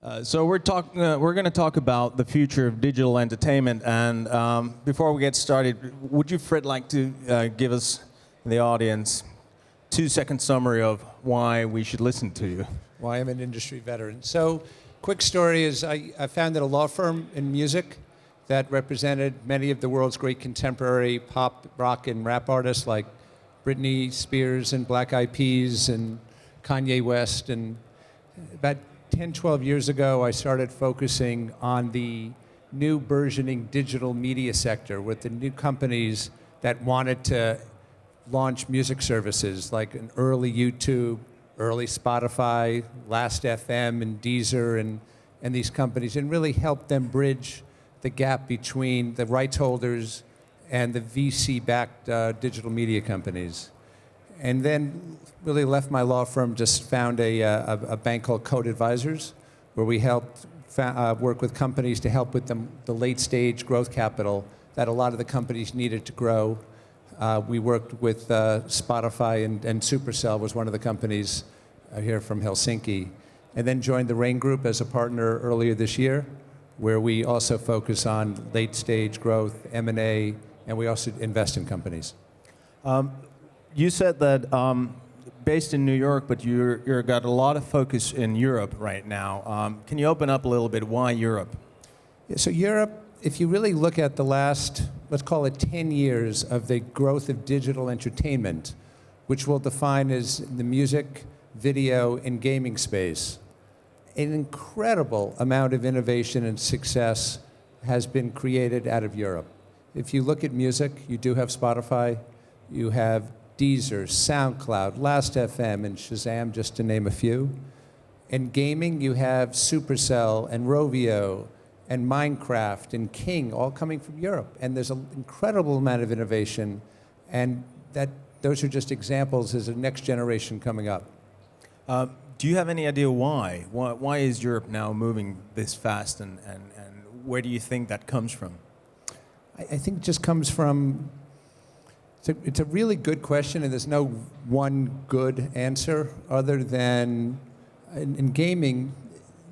So we're going to talk about the future of digital entertainment. And before we get started, would you, Fred, like to give us, the audience, 2-second summary of why we should listen to you? Well, I'm an industry veteran. So, quick story is I founded a law firm in music that represented many of the world's great contemporary pop, rock, and rap artists like Britney Spears and Black Eyed Peas and Kanye West. And about 10, 12 years ago, I started focusing on the new burgeoning digital media sector with the new companies that wanted to launch music services like an early YouTube, early Spotify, Last FM, and Deezer, and these companies, and really help them bridge the gap between the rights holders and the VC-backed digital media companies. And then really left my law firm, just found a bank called Code Advisors, where we helped work with companies to help with the late-stage growth capital that a lot of the companies needed to grow. We worked with Spotify, and Supercell was one of the companies here from Helsinki. And then joined the Raine Group as a partner earlier this year, where we also focus on late-stage growth, M&A, and we also invest in companies. You said that based in New York, but you've got a lot of focus in Europe right now. Can you open up a little bit? Why Europe? Yeah, so Europe, if you really look at the last, let's call it 10 years of the growth of digital entertainment, which we'll define as the music, video, and gaming space, an incredible amount of innovation and success has been created out of Europe. If you look at music, you do have Spotify, you have Deezer, SoundCloud, Last FM, and Shazam, just to name a few. In gaming, you have Supercell and Rovio and Minecraft and King, all coming from Europe. And there's an incredible amount of innovation, and those are just examples as a next generation coming up. Do you have any idea why? Why is Europe now moving this fast, and where do you think that comes from? I think it just comes from, it's a really good question, and there's no one good answer other than in gaming,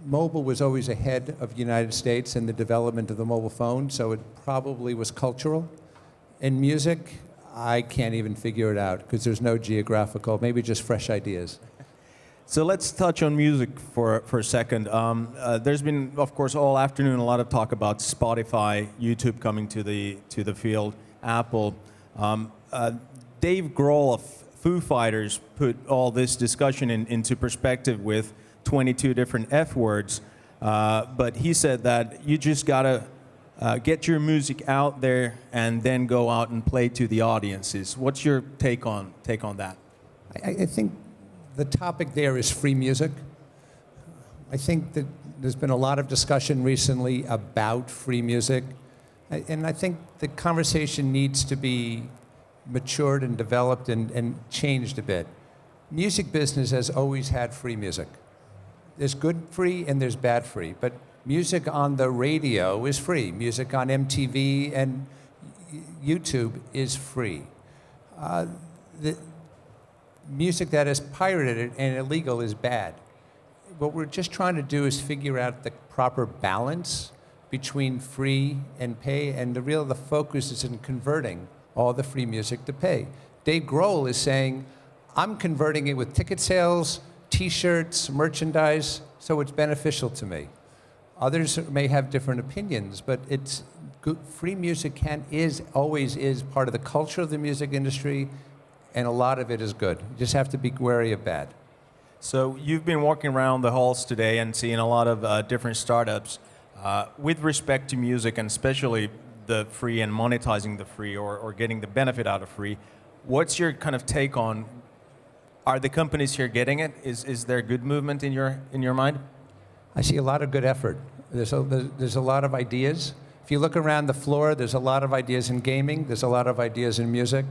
mobile was always ahead of the United States in the development of the mobile phone, so it probably was cultural. In music, I can't even figure it out because there's no geographical, maybe just fresh ideas. So let's touch on music for a second. There's been, of course, all afternoon a lot of talk about Spotify, YouTube coming to the field, Apple. Dave Grohl of Foo Fighters put all this discussion into perspective with 22 different F words, but he said that you just gotta get your music out there and then go out and play to the audiences. What's your take on that? I think the topic there is free music. I think that there's been a lot of discussion recently about free music, and I think the conversation needs to be matured and developed and changed a bit. Music business has always had free music. There's good free and there's bad free, but music on the radio is free. Music on MTV and YouTube is free. The music that is pirated and illegal is bad. What we're just trying to do is figure out the proper balance between free and pay, and the focus is in converting all the free music to pay. Dave Grohl is saying, I'm converting it with ticket sales, T-shirts, merchandise, so it's beneficial to me. Others may have different opinions, but it's good. Free music always is part of the culture of the music industry, and a lot of it is good. You just have to be wary of bad. So you've been walking around the halls today and seeing a lot of different startups with respect to music, and especially the free and monetizing the free or getting the benefit out of free. What's your kind of take on, are the companies here getting it? Is there good movement in your mind? I see a lot of good effort. There's a lot of ideas. If you look around the floor, there's a lot of ideas in gaming, there's a lot of ideas in music.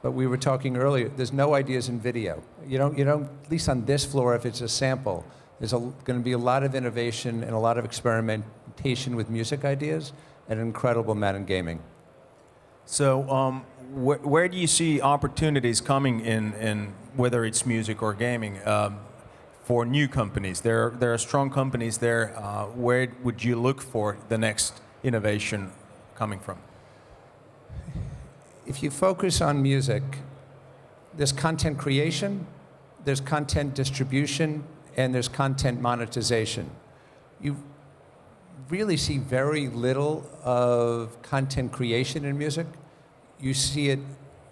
But we were talking earlier, there's no ideas in video. You don't, at least on this floor, if it's a sample, there's going to be a lot of innovation and a lot of experimentation with music ideas and an incredible amount in gaming. So where do you see opportunities coming in whether it's music or gaming? for new companies? There are strong companies there. Where would you look for the next innovation coming from? If you focus on music, there's content creation, there's content distribution, and there's content monetization. You really see very little of content creation in music. You see it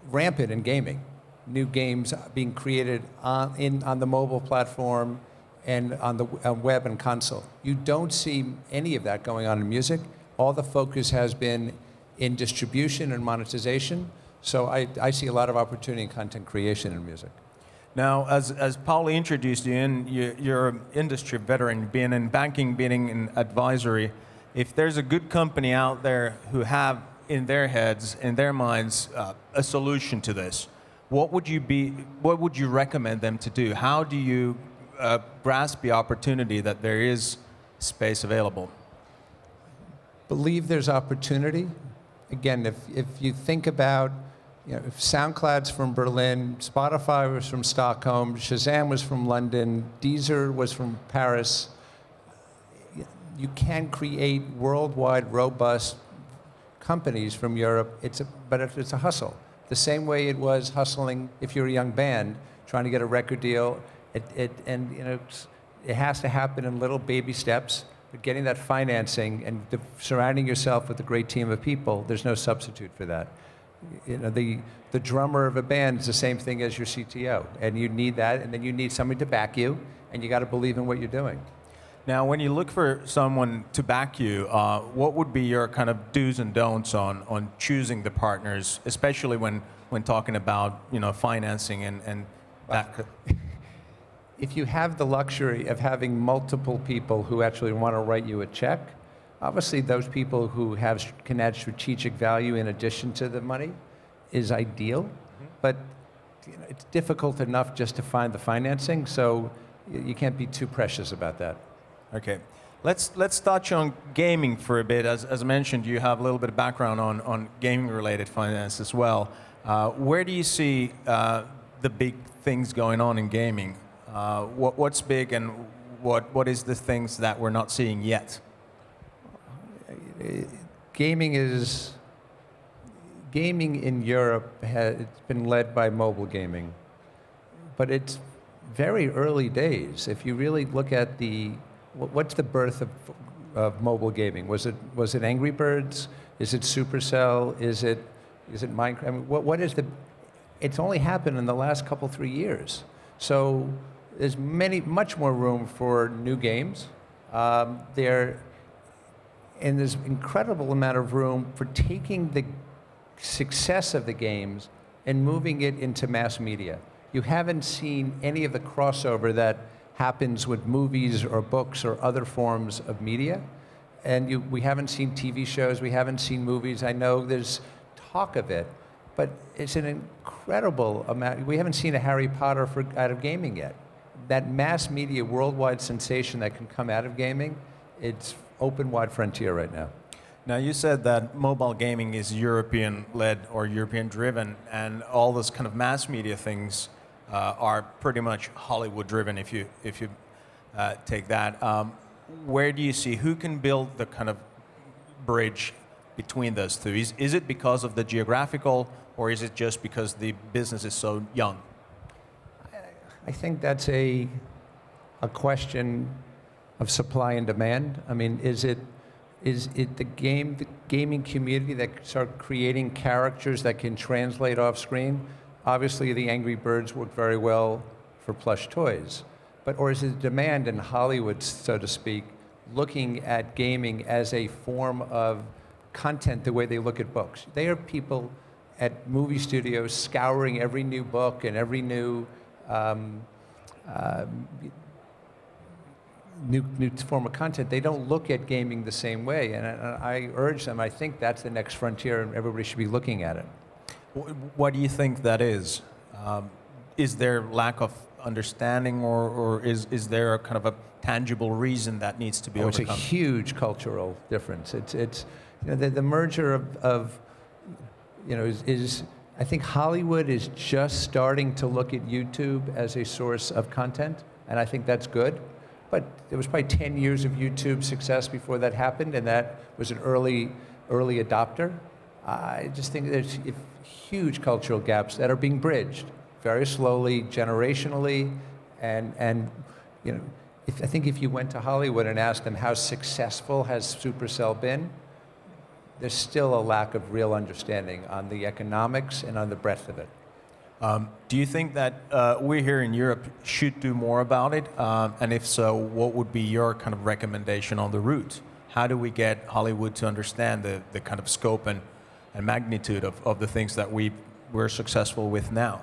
rampant in gaming. New games being created on the mobile platform and on the web and console. You don't see any of that going on in music. All the focus has been in distribution and monetization. So I see a lot of opportunity in content creation in music. Now, as Pauli introduced you in, you're an industry veteran, being in banking, being in advisory. If there's a good company out there who have in their heads, in their minds, a solution to this, what would you recommend them to do? How do you grasp the opportunity that there is space available? Believe there's opportunity. Again, if you think about, if SoundCloud's from Berlin, Spotify was from Stockholm, Shazam was from London, Deezer was from Paris, you can create worldwide, robust companies from Europe. But it's a hustle. The same way it was hustling if you're a young band trying to get a record deal. It has to happen in little baby steps. But getting that financing and surrounding yourself with a great team of people, there's no substitute for that. The drummer of a band is the same thing as your CTO, and you need that, and then you need somebody to back you, and you got to believe in what you're doing. Now, when you look for someone to back you, what would be your kind of do's and don'ts on choosing the partners, especially when talking about financing and that? If you have the luxury of having multiple people who actually want to write you a check, obviously those people who can add strategic value in addition to the money is ideal. Mm-hmm. But it's difficult enough just to find the financing, so you can't be too precious about that. Okay, let's touch on gaming for a bit. As mentioned, you have a little bit of background on gaming-related finance as well. Where do you see the big things going on in gaming? What's big, and what is the things that we're not seeing yet? Gaming in Europe it's been led by mobile gaming, but it's very early days. If you really look at what's the birth of mobile gaming? Was it Angry Birds? Is it Supercell? Is it Minecraft? I mean, it's only happened in the last 3 years. So there's much more room for new games. And there's incredible amount of room for taking the success of the games and moving it into mass media. You haven't seen any of the crossover that happens with movies or books or other forms of media. And we haven't seen TV shows, we haven't seen movies. I know there's talk of it, but it's an incredible amount. We haven't seen a Harry Potter out of gaming yet. That mass media worldwide sensation that can come out of gaming, it's open wide frontier right now. Now, you said that mobile gaming is European-led or European-driven, and all those kind of mass media things are pretty much Hollywood-driven. If you take that, where do you see who can build the kind of bridge between those two? Is it because of the geographical, or is it just because the business is so young? I think that's a question of supply and demand. I mean, is it the gaming community that start creating characters that can translate off screen? Obviously, the Angry Birds work very well for plush toys, or is it demand in Hollywood, so to speak, looking at gaming as a form of content the way they look at books? They are people at movie studios scouring every new book and every new new form of content. They don't look at gaming the same way, and I urge them. I think that's the next frontier, and everybody should be looking at it. What do you think that is? Is there lack of understanding, or is there a kind of a tangible reason that needs to be overcome? It's a huge cultural difference. It's the merger of is I think Hollywood is just starting to look at YouTube as a source of content. and I think that's good. But there was probably 10 years of YouTube success before that happened, and that was an early adopter. I just think there's huge cultural gaps that are being bridged very slowly, generationally, and you know, I think if you went to Hollywood and asked them how successful has Supercell been, there's still a lack of real understanding on the economics and on the breadth of it. Do you think that we here in Europe should do more about it? And if so, what would be your kind of recommendation on the route? How do we get Hollywood to understand the kind of scope and magnitude of the things that we're successful with now?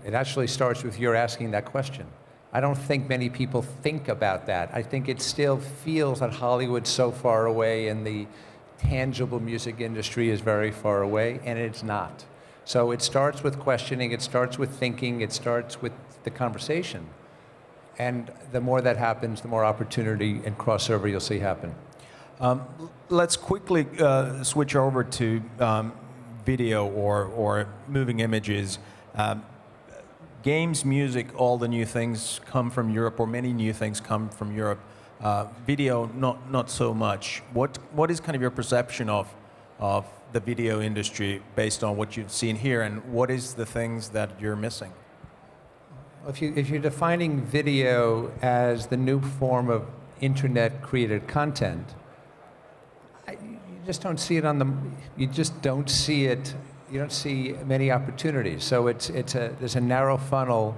It actually starts with your asking that question. I don't think many people think about that. I think it still feels that Hollywood's so far away and the tangible music industry is very far away, and it's not. So it starts with questioning, it starts with thinking, it starts with the conversation. And the more that happens, the more opportunity and crossover you'll see happen. Let's quickly switch over to video or moving images. Games, music, all the new things come from Europe, or many new things come from Europe. Video, not so much. What is kind of your perception of the video industry based on what you've seen here, and what is the things that you're missing? If you're defining video as the new form of internet-created content, you just don't see it you just don't see it. You don't see many opportunities. So there's a narrow funnel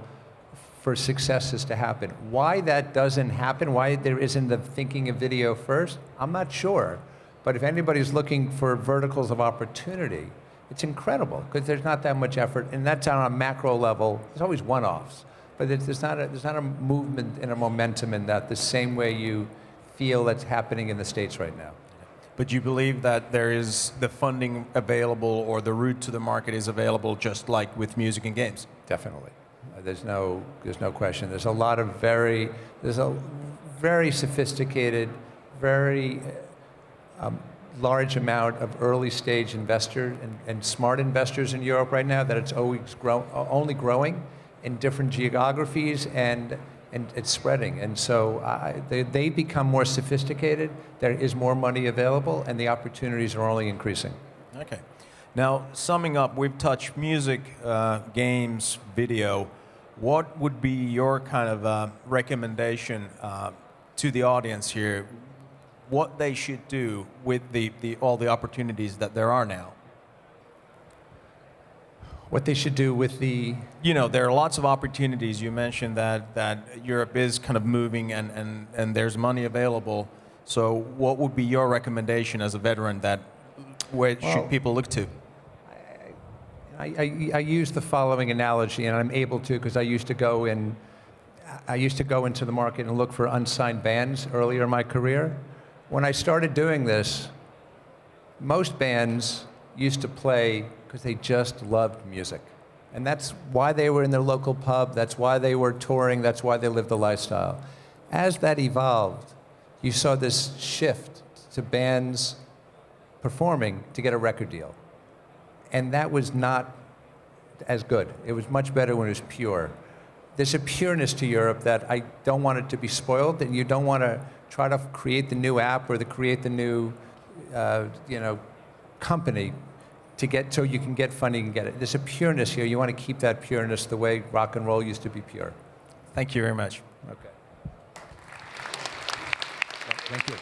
for successes to happen. Why that doesn't happen, why there isn't the thinking of video first, I'm not sure. But if anybody's looking for verticals of opportunity, it's incredible, because there's not that much effort, and that's on a macro level. There's always one-offs, but there's not a movement and a momentum in that the same way you feel that's happening in the States right now. But you believe that there is the funding available, or the route to the market is available, just like with music and games? Definitely. There's no question. There's a very sophisticated, very large amount of early stage investors and smart investors in Europe right now, that it's only growing in different geographies, and it's spreading. And so they become more sophisticated, there is more money available, and the opportunities are only increasing. Okay. Now, summing up, we've touched music, games, video. What would be your kind of recommendation to the audience here, what they should do with all the opportunities that there are now? What they should do with You know, there are lots of opportunities. You mentioned that Europe is kind of moving, and there's money available. So what would be your recommendation as a veteran, where should people look to? I use the following analogy, and I'm able to because I used to go into the market and look for unsigned bands earlier in my career. When I started doing this, most bands used to play because they just loved music. And that's why they were in their local pub, that's why they were touring, that's why they lived the lifestyle. As that evolved, you saw this shift to bands performing to get a record deal. And that was not as good. It was much better when it was pure. There's a pureness to Europe that I don't want it to be spoiled, and you don't want to try to create the new app or create the new company to get so you can get funding and get it. There's a pureness here. You want to keep that pureness the way rock and roll used to be pure. Thank you very much. Okay. Thank you.